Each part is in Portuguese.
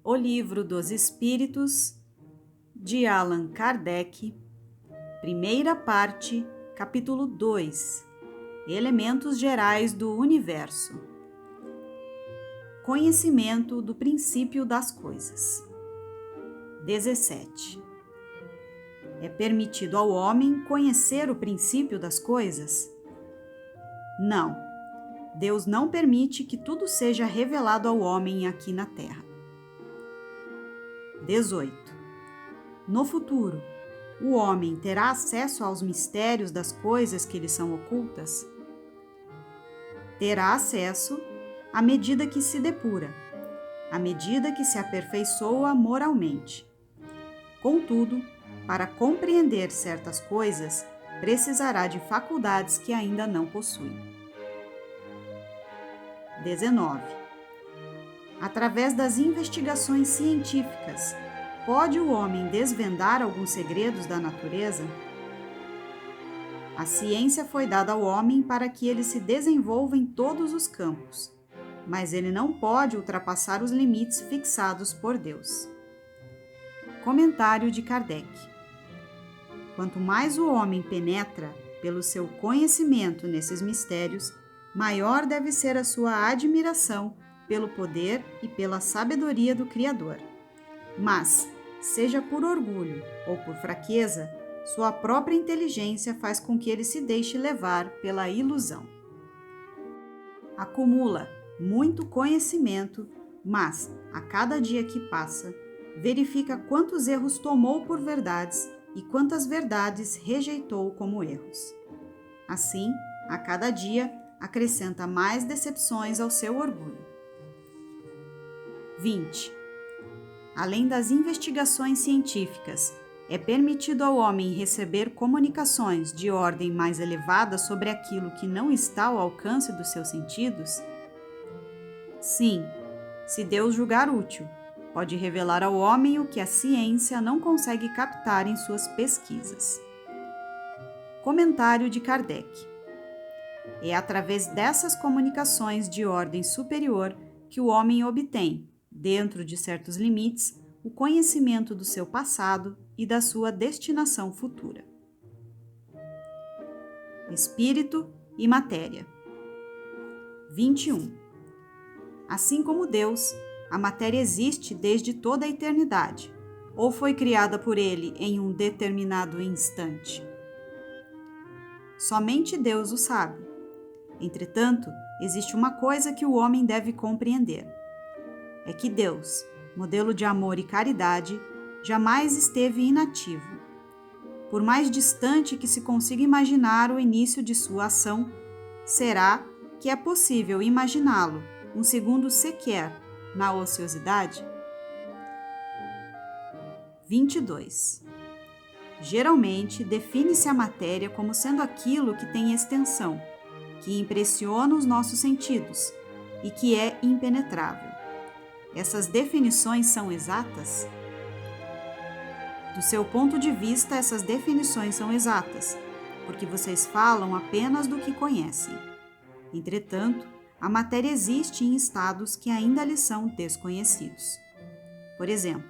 O Livro dos Espíritos, de Allan Kardec, primeira parte, capítulo 2, Elementos Gerais do Universo. Conhecimento do princípio das coisas. 17. É permitido ao homem conhecer o princípio das coisas? Não. Deus não permite que tudo seja revelado ao homem aqui na Terra. 18. No futuro, o homem terá acesso aos mistérios das coisas que lhe são ocultas? Terá acesso à medida que se depura, à medida que se aperfeiçoa moralmente. Contudo, para compreender certas coisas, precisará de faculdades que ainda não possui. 19. Através das investigações científicas, pode o homem desvendar alguns segredos da natureza? A ciência foi dada ao homem para que ele se desenvolva em todos os campos, mas ele não pode ultrapassar os limites fixados por Deus. Comentário de Kardec. Quanto mais o homem penetra pelo seu conhecimento nesses mistérios, maior deve ser a sua admiração pelo poder e pela sabedoria do Criador. Mas, seja por orgulho ou por fraqueza, sua própria inteligência faz com que ele se deixe levar pela ilusão. Acumula muito conhecimento, mas, a cada dia que passa, verifica quantos erros tomou por verdades e quantas verdades rejeitou como erros. Assim, a cada dia, acrescenta mais decepções ao seu orgulho. 20. Além das investigações científicas, é permitido ao homem receber comunicações de ordem mais elevada sobre aquilo que não está ao alcance dos seus sentidos? Sim, se Deus julgar útil, pode revelar ao homem o que a ciência não consegue captar em suas pesquisas. Comentário de Kardec. É através dessas comunicações de ordem superior que o homem obtém, dentro de certos limites, o conhecimento do seu passado e da sua destinação futura. Espírito e matéria. 21. Assim como Deus, a matéria existe desde toda a eternidade, ou foi criada por Ele em um determinado instante. Somente Deus o sabe. Entretanto, existe uma coisa que o homem deve compreender. É que Deus, modelo de amor e caridade, jamais esteve inativo. Por mais distante que se consiga imaginar o início de sua ação, será que é possível imaginá-lo um segundo sequer na ociosidade? 22. Geralmente, define-se a matéria como sendo aquilo que tem extensão, que impressiona os nossos sentidos e que é impenetrável. Essas definições são exatas? Do seu ponto de vista, essas definições são exatas, porque vocês falam apenas do que conhecem. Entretanto, a matéria existe em estados que ainda lhes são desconhecidos. Por exemplo,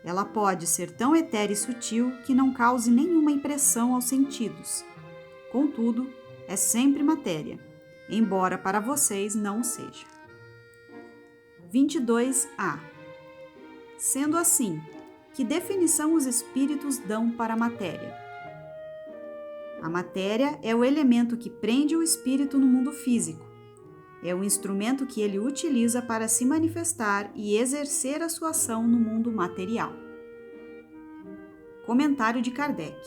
ela pode ser tão etérea e sutil que não cause nenhuma impressão aos sentidos. Contudo, é sempre matéria, embora para vocês não seja. 22a. Sendo assim, que definição os espíritos dão para a matéria? A matéria é o elemento que prende o espírito no mundo físico. É o instrumento que ele utiliza para se manifestar e exercer a sua ação no mundo material. Comentário de Kardec.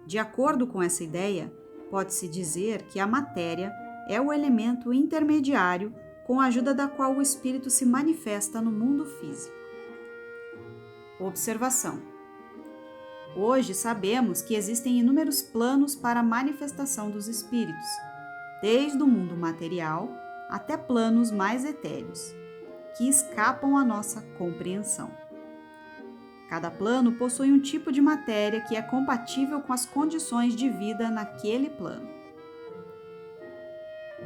De acordo com essa ideia, pode-se dizer que a matéria é o elemento intermediário com a ajuda da qual o espírito se manifesta no mundo físico. Observação. Hoje sabemos que existem inúmeros planos para a manifestação dos espíritos, desde o mundo material até planos mais etéreos, que escapam à nossa compreensão. Cada plano possui um tipo de matéria que é compatível com as condições de vida naquele plano.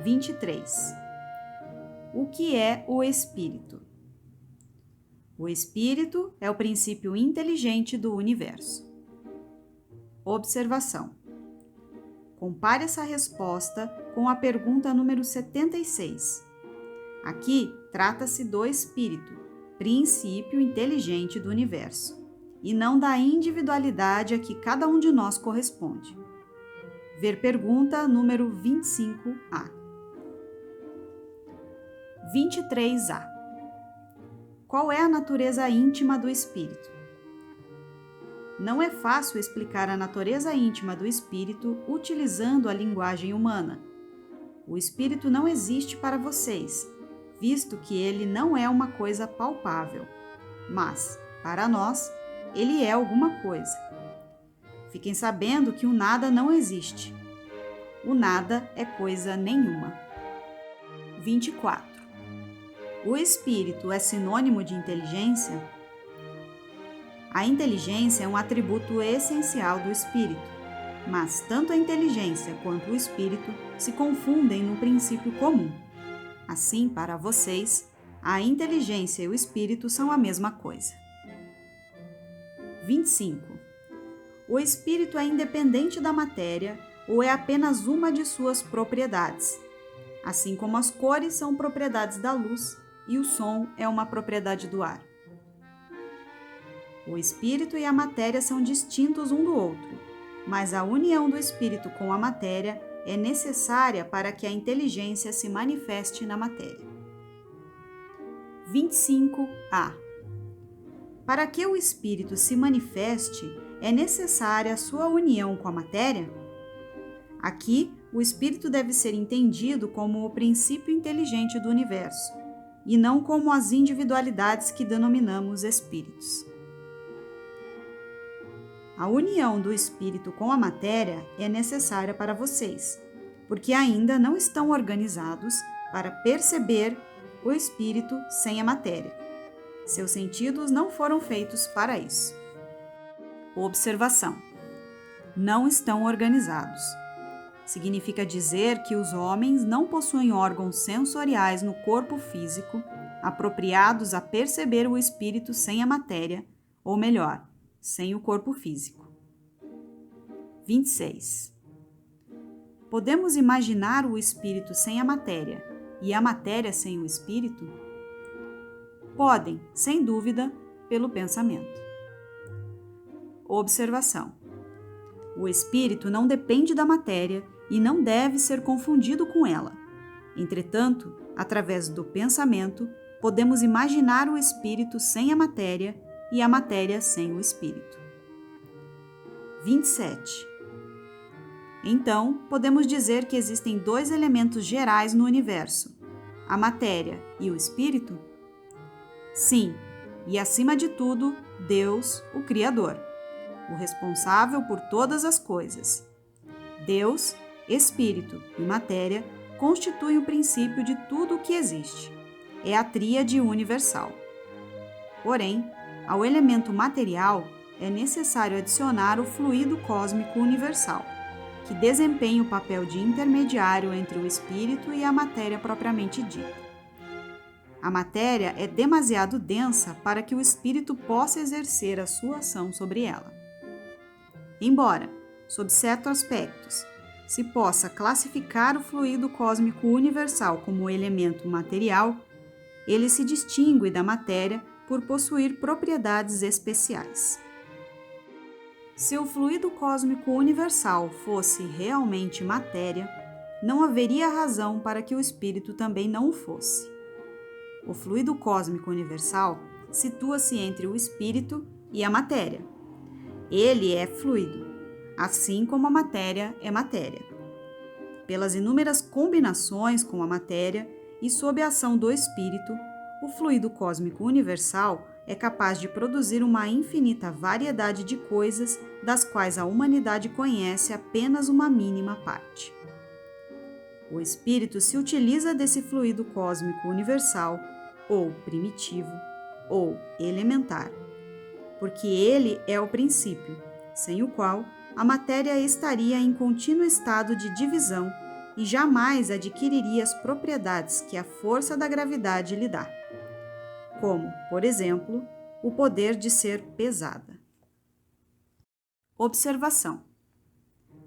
23. O que é o espírito? O espírito é o princípio inteligente do universo. Observação. Compare essa resposta com a pergunta número 76. Aqui trata-se do espírito, princípio inteligente do universo, e não da individualidade a que cada um de nós corresponde. Ver pergunta número 25A. 23A. Qual é a natureza íntima do espírito? Não é fácil explicar a natureza íntima do espírito utilizando a linguagem humana. O espírito não existe para vocês, visto que ele não é uma coisa palpável, mas, para nós, ele é alguma coisa. Fiquem sabendo que o nada não existe. O nada é coisa nenhuma. 24. O espírito é sinônimo de inteligência? A inteligência é um atributo essencial do espírito, mas tanto a inteligência quanto o espírito se confundem no princípio comum. Assim, para vocês, a inteligência e o espírito são a mesma coisa. 25. O espírito é independente da matéria ou é apenas uma de suas propriedades, assim como as cores são propriedades da luz e o som é uma propriedade do ar. O espírito e a matéria são distintos um do outro, mas a união do espírito com a matéria é necessária para que a inteligência se manifeste na matéria. 25A. Para que o espírito se manifeste, é necessária a sua união com a matéria? Aqui, o espírito deve ser entendido como o princípio inteligente do universo, e não como as individualidades que denominamos espíritos. A união do espírito com a matéria é necessária para vocês, porque ainda não estão organizados para perceber o espírito sem a matéria. Seus sentidos não foram feitos para isso. Observação. Não estão organizados. Significa dizer que os homens não possuem órgãos sensoriais no corpo físico apropriados a perceber o espírito sem a matéria, ou melhor, sem o corpo físico. 26. Podemos imaginar o espírito sem a matéria e a matéria sem o espírito? Podem, sem dúvida, pelo pensamento. Observação. O espírito não depende da matéria e não deve ser confundido com ela. Entretanto, através do pensamento, podemos imaginar o espírito sem a matéria e a matéria sem o espírito. 27. Então, podemos dizer que existem dois elementos gerais no universo, a matéria e o espírito? Sim, e acima de tudo, Deus, o Criador, o responsável por todas as coisas. Deus, espírito e matéria constituem o princípio de tudo o que existe. É a tríade universal. Porém, ao elemento material é necessário adicionar o fluido cósmico universal, que desempenha o papel de intermediário entre o espírito e a matéria propriamente dita. A matéria é demasiado densa para que o espírito possa exercer a sua ação sobre ela. Embora, sob certos aspectos, se possa classificar o fluido cósmico universal como elemento material, ele se distingue da matéria por possuir propriedades especiais. Se o fluido cósmico universal fosse realmente matéria, não haveria razão para que o espírito também não o fosse. O fluido cósmico universal situa-se entre o espírito e a matéria. Ele é fluido, assim como a matéria é matéria. Pelas inúmeras combinações com a matéria e sob a ação do espírito, o fluido cósmico universal é capaz de produzir uma infinita variedade de coisas das quais a humanidade conhece apenas uma mínima parte. O espírito se utiliza desse fluido cósmico universal, ou primitivo, ou elementar, porque ele é o princípio, sem o qual a matéria estaria em contínuo estado de divisão e jamais adquiriria as propriedades que a força da gravidade lhe dá. como, por exemplo, o poder de ser pesada. Observação: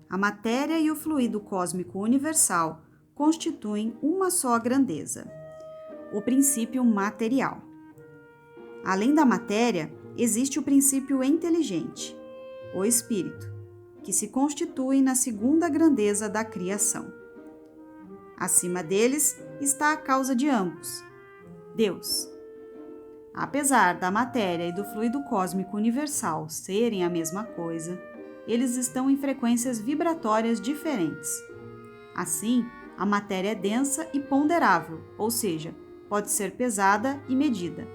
a matéria e o fluido cósmico universal constituem uma só grandeza, o princípio material. Além da matéria, existe o princípio inteligente, o espírito, que se constitui na segunda grandeza da criação. Acima deles está a causa de ambos, Deus. Apesar da matéria e do fluido cósmico universal serem a mesma coisa, eles estão em frequências vibratórias diferentes. Assim, a matéria é densa e ponderável, ou seja, pode ser pesada e medida,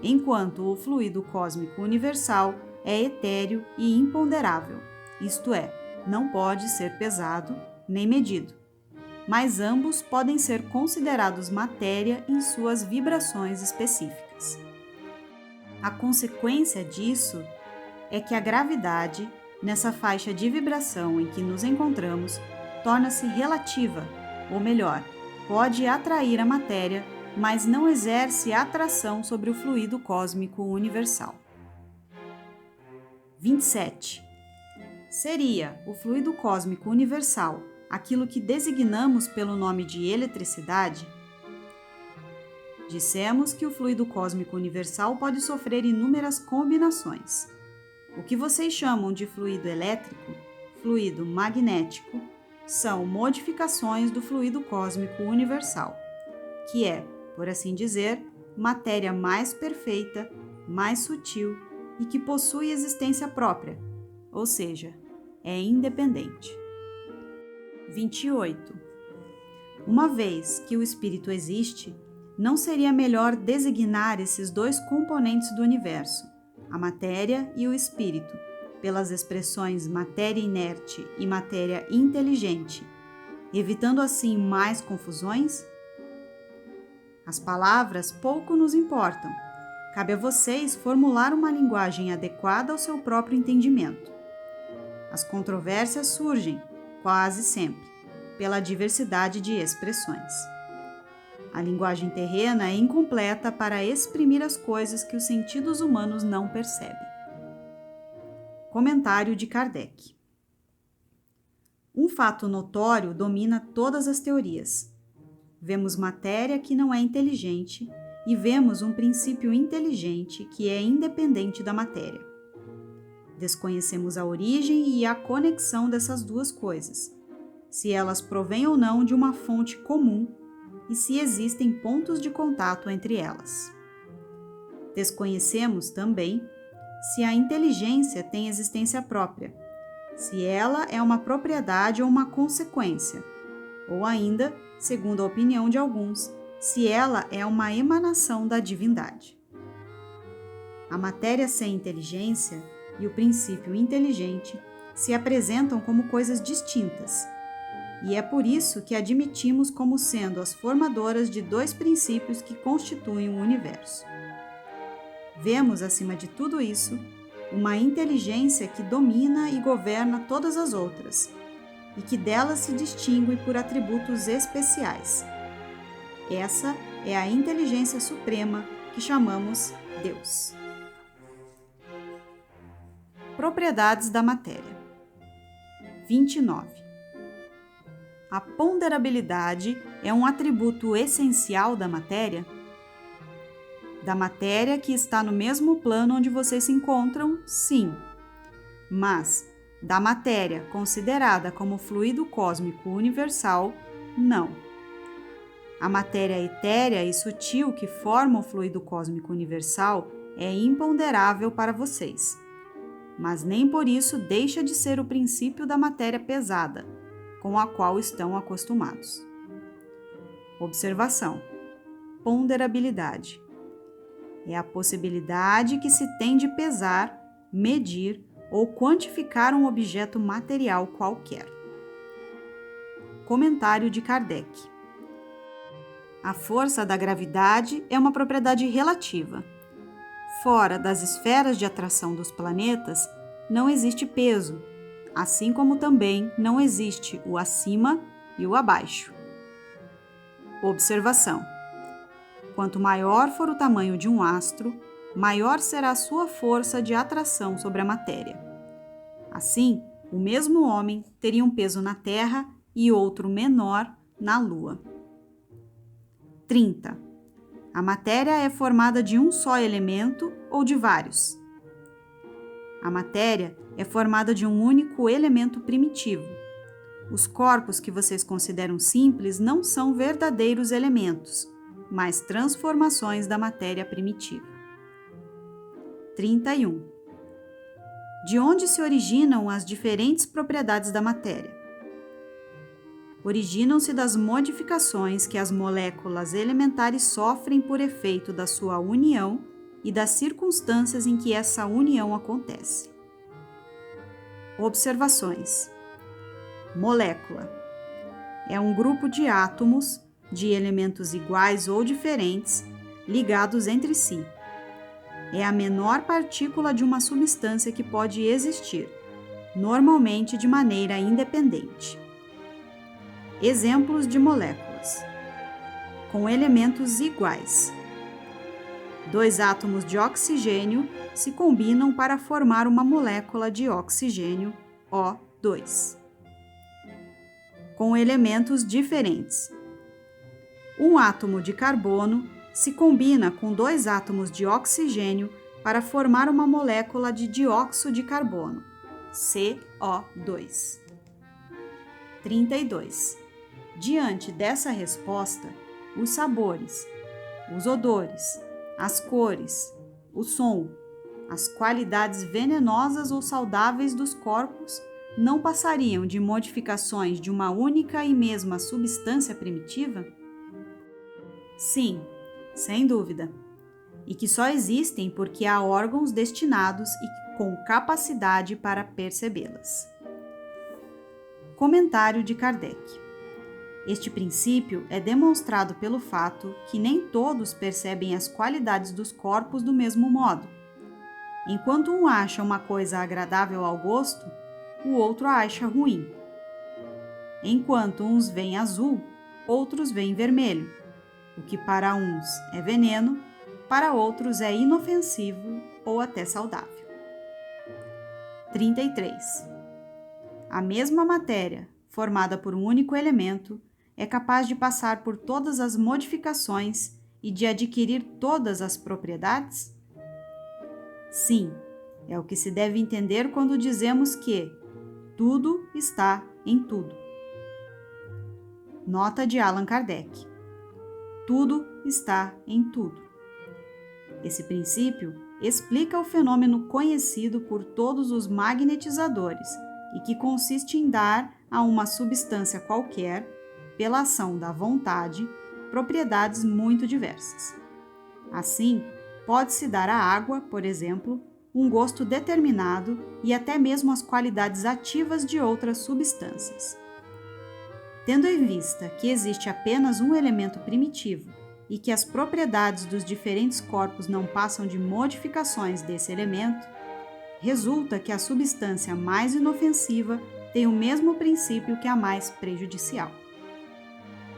enquanto o fluido cósmico universal é etéreo e imponderável, isto é, não pode ser pesado nem medido, mas ambos podem ser considerados matéria em suas vibrações específicas. A consequência disso é que a gravidade, nessa faixa de vibração em que nos encontramos, torna-se relativa, ou melhor, pode atrair a matéria, mas não exerce atração sobre o fluido cósmico universal. 27. Seria o fluido cósmico universal aquilo que designamos pelo nome de eletricidade? Dissemos que o fluido cósmico universal pode sofrer inúmeras combinações. O que vocês chamam de fluido elétrico, fluido magnético, são modificações do fluido cósmico universal, que é, por assim dizer, matéria mais perfeita, mais sutil e que possui existência própria, ou seja, é independente. 28. Uma vez que o espírito existe, não seria melhor designar esses dois componentes do universo, a matéria e o espírito, pelas expressões matéria inerte e matéria inteligente, evitando assim mais confusões? As palavras pouco nos importam. Cabe a vocês formular uma linguagem adequada ao seu próprio entendimento. As controvérsias surgem, quase sempre, pela diversidade de expressões. A linguagem terrena é incompleta para exprimir as coisas que os sentidos humanos não percebem. Comentário de Kardec. Um fato notório domina todas as teorias. Vemos matéria que não é inteligente e vemos um princípio inteligente que é independente da matéria. Desconhecemos a origem e a conexão dessas duas coisas, se elas provêm ou não de uma fonte comum e se existem pontos de contato entre elas. Desconhecemos também se a inteligência tem existência própria, se ela é uma propriedade ou uma consequência, ou ainda, segundo a opinião de alguns, se ela é uma emanação da divindade. A matéria sem inteligência e o princípio inteligente se apresentam como coisas distintas, e é por isso que admitimos como sendo as formadoras de dois princípios que constituem o universo. Vemos, acima de tudo isso, uma inteligência que domina e governa todas as outras, e que delas se distingue por atributos especiais. Essa é a inteligência suprema que chamamos Deus. Propriedades da matéria. 29. A ponderabilidade é um atributo essencial da matéria? Da matéria que está no mesmo plano onde vocês se encontram, sim. Mas, da matéria considerada como fluido cósmico universal, não. A matéria etérea e sutil que forma o fluido cósmico universal é imponderável para vocês, mas nem por isso deixa de ser o princípio da matéria pesada, com a qual estão acostumados. Observação: ponderabilidade é a possibilidade que se tem de pesar, medir ou quantificar um objeto material qualquer. Comentário de Kardec. A força da gravidade é uma propriedade relativa. Fora das esferas de atração dos planetas, não existe peso, assim como também não existe o acima e o abaixo. Observação: Quanto maior for o tamanho de um astro, maior será a sua força de atração sobre a matéria. Assim, o mesmo homem teria um peso na Terra e outro menor na Lua. 30. A matéria é formada de um só elemento ou de vários? A matéria é formada de um único elemento primitivo. Os corpos que vocês consideram simples não são verdadeiros elementos, mas transformações da matéria primitiva. 31. De onde se originam as diferentes propriedades da matéria? Originam-se das modificações que as moléculas elementares sofrem por efeito da sua união e das circunstâncias em que essa união acontece. Observações. Molécula é um grupo de átomos de elementos iguais ou diferentes ligados entre si. É a menor partícula de uma substância que pode existir, normalmente de maneira independente. Exemplos de moléculas: com elementos iguais. 2 átomos de oxigênio se combinam para formar uma molécula de oxigênio, O2. Com elementos diferentes. Um átomo de carbono se combina com 2 átomos de oxigênio para formar uma molécula de dióxido de carbono, CO2. 32. Diante dessa resposta, os sabores, os odores, as cores, o som, as qualidades venenosas ou saudáveis dos corpos não passariam de modificações de uma única e mesma substância primitiva? Sim, sem dúvida. E que só existem porque há órgãos destinados e com capacidade para percebê-las. Comentário de Kardec. Este princípio é demonstrado pelo fato que nem todos percebem as qualidades dos corpos do mesmo modo. Enquanto um acha uma coisa agradável ao gosto, o outro a acha ruim. Enquanto uns veem azul, outros veem vermelho. O que para uns é veneno, para outros é inofensivo ou até saudável. 33. A mesma matéria, formada por um único elemento, é capaz de passar por todas as modificações e de adquirir todas as propriedades? Sim, é o que se deve entender quando dizemos que tudo está em tudo. Nota de Allan Kardec. Tudo está em tudo. Esse princípio explica o fenômeno conhecido por todos os magnetizadores e que consiste em dar a uma substância qualquer, pela ação da vontade, propriedades muito diversas. Assim, pode-se dar à água, por exemplo, um gosto determinado e até mesmo as qualidades ativas de outras substâncias. Tendo em vista que existe apenas um elemento primitivo e que as propriedades dos diferentes corpos não passam de modificações desse elemento, resulta que a substância mais inofensiva tem o mesmo princípio que a mais prejudicial.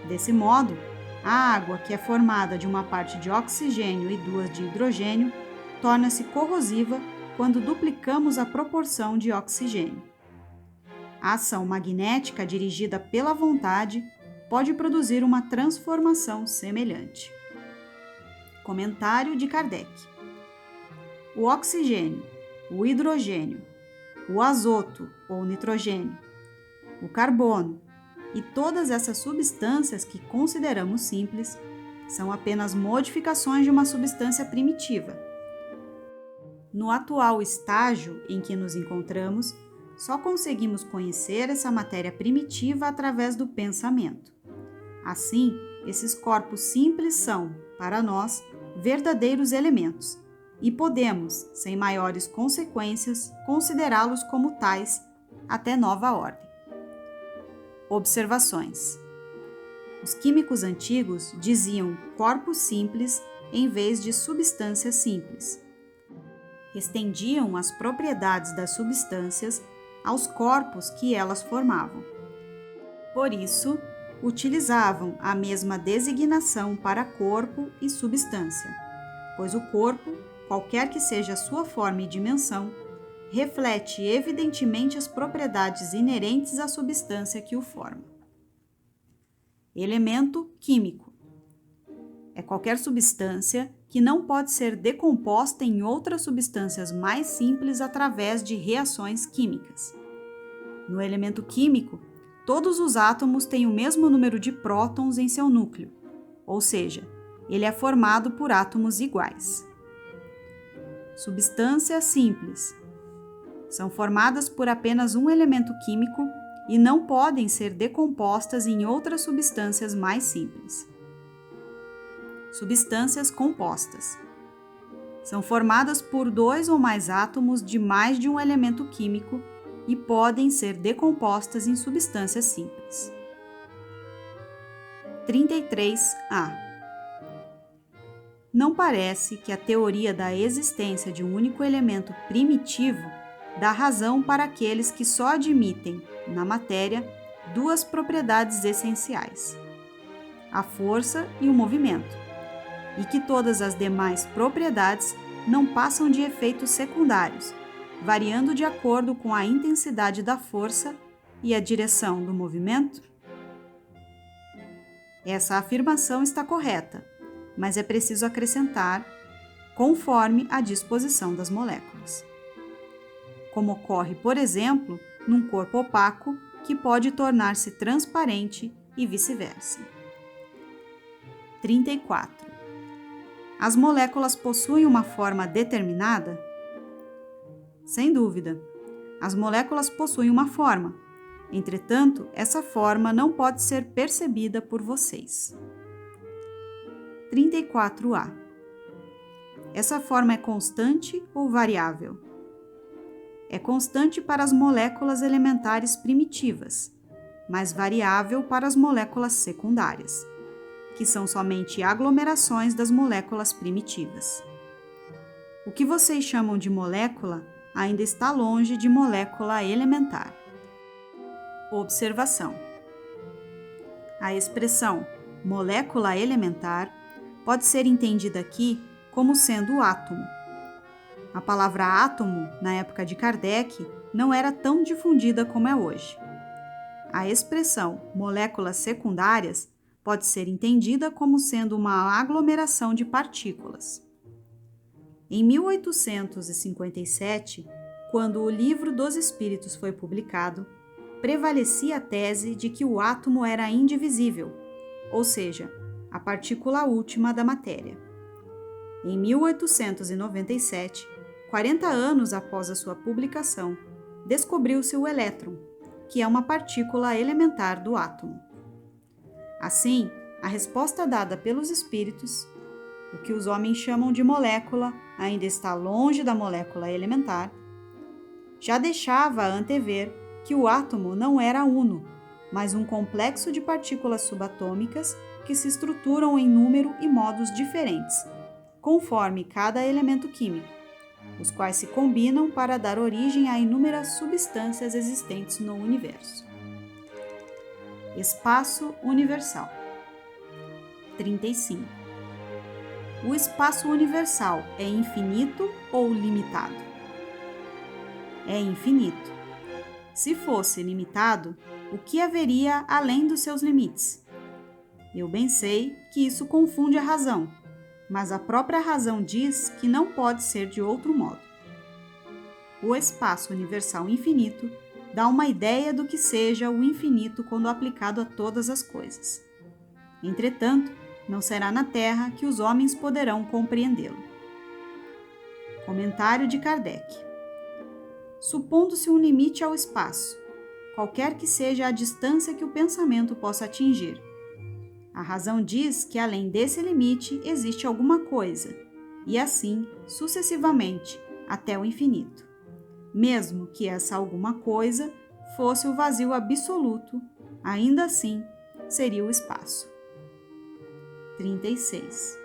Desse modo, a água, que é formada de uma parte de oxigênio e 2 de hidrogênio, torna-se corrosiva quando duplicamos a proporção de oxigênio. A ação magnética dirigida pela vontade pode produzir uma transformação semelhante. Comentário de Kardec. O oxigênio, o hidrogênio, o azoto ou nitrogênio, o carbono e todas essas substâncias que consideramos simples são apenas modificações de uma substância primitiva. No atual estágio em que nos encontramos, só conseguimos conhecer essa matéria primitiva através do pensamento. Assim, esses corpos simples são, para nós, verdadeiros elementos, e podemos, sem maiores consequências, considerá-los como tais até nova ordem. Observações. Os químicos antigos diziam corpos simples em vez de substâncias simples. Estendiam as propriedades das substâncias aos corpos que elas formavam. Por isso, utilizavam a mesma designação para corpo e substância, pois o corpo, qualquer que seja a sua forma e dimensão, reflete evidentemente as propriedades inerentes à substância que o forma. Elemento químico é qualquer substância que não pode ser decomposta em outras substâncias mais simples através de reações químicas. No elemento químico, todos os átomos têm o mesmo número de prótons em seu núcleo, ou seja, ele é formado por átomos iguais. Substâncias simples são formadas por apenas um elemento químico e não podem ser decompostas em outras substâncias mais simples. Substâncias compostas são formadas por 2 ou mais átomos de mais de um elemento químico e podem ser decompostas em substâncias simples. 33A. Não parece que a teoria da existência de um único elemento primitivo dá razão para aqueles que só admitem, na matéria, 2 propriedades essenciais: a força e o movimento, e que todas as demais propriedades não passam de efeitos secundários, variando de acordo com a intensidade da força e a direção do movimento? Essa afirmação está correta, mas é preciso acrescentar, conforme a disposição das moléculas. Como ocorre, por exemplo, num corpo opaco que pode tornar-se transparente e vice-versa. 34. As moléculas possuem uma forma determinada? Sem dúvida, as moléculas possuem uma forma. Entretanto, essa forma não pode ser percebida por vocês. 34A. Essa forma é constante ou variável? É constante para as moléculas elementares primitivas, mas variável para as moléculas secundárias, que são somente aglomerações das moléculas primitivas. O que vocês chamam de molécula ainda está longe de molécula elementar. Observação: a expressão molécula elementar pode ser entendida aqui como sendo o átomo. A palavra átomo, na época de Kardec, não era tão difundida como é hoje. A expressão moléculas secundárias pode ser entendida como sendo uma aglomeração de partículas. Em 1857, quando o Livro dos Espíritos foi publicado, prevalecia a tese de que o átomo era indivisível, ou seja, a partícula última da matéria. Em 1897, 40 anos após a sua publicação, descobriu-se o elétron, que é uma partícula elementar do átomo. Assim, a resposta dada pelos espíritos, o que os homens chamam de molécula ainda está longe da molécula elementar, já deixava antever que o átomo não era uno, mas um complexo de partículas subatômicas que se estruturam em número e modos diferentes, conforme cada elemento químico, os quais se combinam para dar origem a inúmeras substâncias existentes no universo. Espaço universal. 35. O espaço universal é infinito ou limitado? É infinito. Se fosse limitado, o que haveria além dos seus limites? Eu bem sei que isso confunde a razão, mas a própria razão diz que não pode ser de outro modo. O espaço universal infinito dá uma ideia do que seja o infinito quando aplicado a todas as coisas. Entretanto, não será na Terra que os homens poderão compreendê-lo. Comentário de Kardec. Supondo-se um limite ao espaço, qualquer que seja a distância que o pensamento possa atingir, a razão diz que além desse limite existe alguma coisa, e assim sucessivamente, até o infinito. Mesmo que essa alguma coisa fosse o vazio absoluto, ainda assim seria o espaço. 36.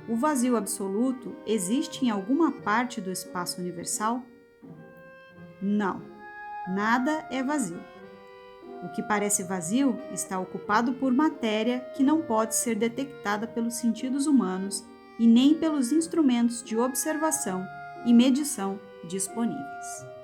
O vazio absoluto existe em alguma parte do espaço universal? Não, nada é vazio. O que parece vazio está ocupado por matéria que não pode ser detectada pelos sentidos humanos e nem pelos instrumentos de observação e medição disponíveis.